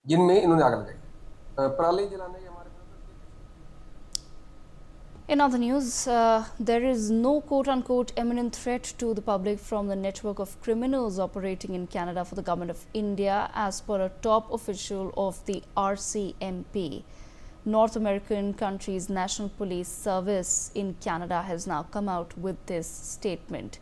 जिनमें इन्होंने आग लगाई। पराली जलाने के हमारे In other news, there is no quote-unquote imminent threat to the public from the network of criminals operating in Canada for the government of India, as per a top official of the RCMP. North American country's National Police Service in Canada has now come out with this statement.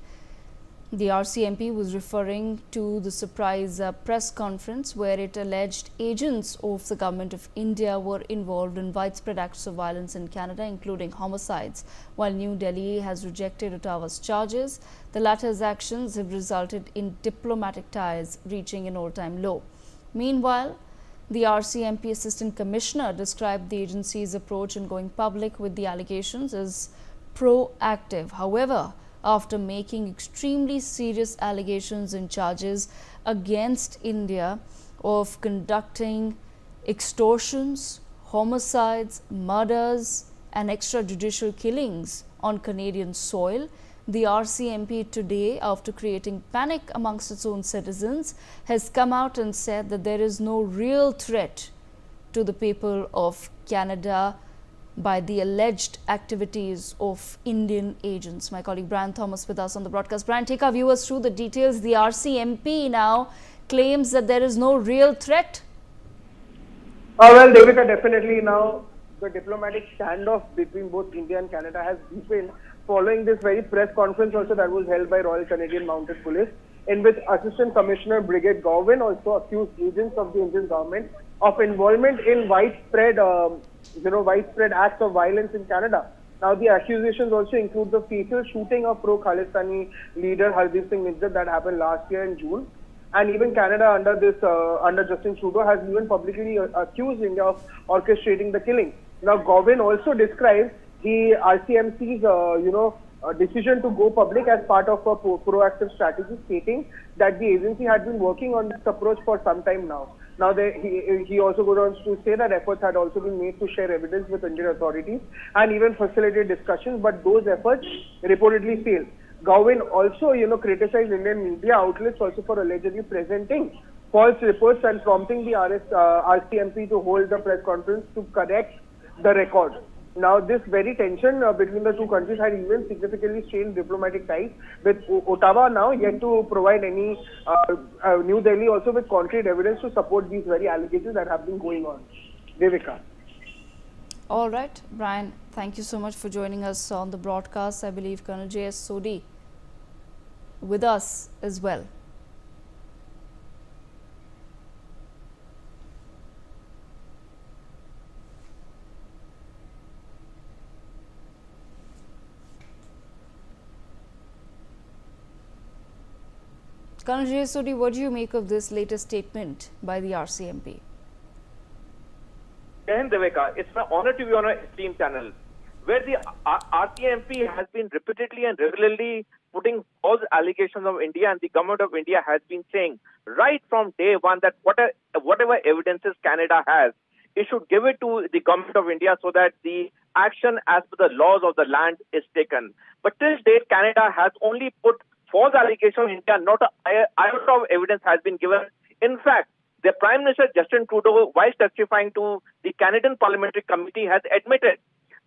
The RCMP was referring to the surprise press conference where it alleged agents of the government of India were involved in widespread acts of violence in Canada, including homicides. While New Delhi has rejected Ottawa's charges, the latter's actions have resulted in diplomatic ties reaching an all-time low. Meanwhile, the RCMP Assistant Commissioner described the agency's approach in going public with the allegations as proactive. However, after making extremely serious allegations and charges against India of conducting extortions, homicides, murders and extrajudicial killings on Canadian soil, the RCMP today, after creating panic amongst its own citizens, has come out and said that there is no real threat to the people of Canada by the alleged activities of Indian agents. My colleague Brian Thomas with us on the broadcast. Brian, take our viewers through the details. The RCMP now claims that there is no real threat. Well, Devika, definitely now the diplomatic standoff between both India and Canada has deepened following this very press conference also that was held by Royal Canadian Mounted Police, in which Assistant Commissioner Brigade Govin also accused agents of the Indian government of involvement in widespread acts of violence in Canada. Now, the accusations also include the fatal shooting of pro-Khalistani leader Hardeep Singh Nijjar that happened last year in June. And even Canada under Justin Trudeau has even publicly accused India of orchestrating the killing. Now, Govin also describes the RCMC's, decision to go public as part of a proactive strategy, stating that the agency had been working on this approach for some time now. Now, he also goes on to say that efforts had also been made to share evidence with Indian authorities and even facilitate discussions, but those efforts reportedly failed. Govin also, criticized Indian media outlets also for allegedly presenting false reports and prompting the RCMP to hold the press conference to correct the record. Now, this very tension between the two countries had even significantly strained diplomatic ties, with Ottawa now yet to provide any New Delhi also with concrete evidence to support these very allegations that have been going on. Devika. All right, Brian, thank you so much for joining us on the broadcast. I believe Colonel J.S. Sodhi with us as well. Colonel J. Sodhi, what do you make of this latest statement by the RCMP? Devika, it's my honor to be on a stream channel where the RCMP has been repeatedly and regularly putting false allegations of India, and the government of India has been saying right from day one that whatever evidences Canada has, it should give it to the government of India so that the action as per the laws of the land is taken. But till date, Canada has only put false allegations of India, not an iota of evidence has been given. In fact, the Prime Minister Justin Trudeau, while testifying to the Canadian Parliamentary Committee, has admitted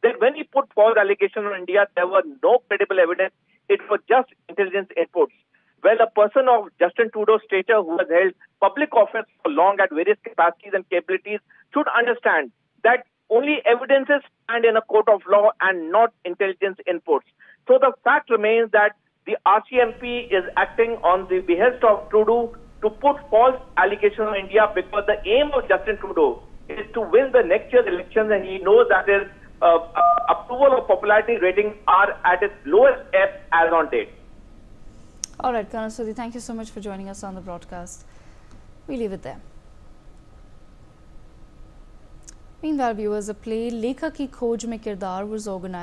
that when he put false allegations on India, there were no credible evidence. It was just intelligence inputs. Well, a person of Justin Trudeau's stature who has held public office for long at various capacities and capabilities should understand that only evidences stand in a court of law and not intelligence inputs. So the fact remains that the RCMP is acting on the behest of Trudeau to put false allegations on India, because the aim of Justin Trudeau is to win the next year's elections, and he knows that his approval or popularity ratings are at its lowest ebb as on date. All right, Colonel Sodhi, thank you so much for joining us on the broadcast. We leave it there. Meanwhile, viewers, a play Lekha Ki Khoj Mein Kirdar was organized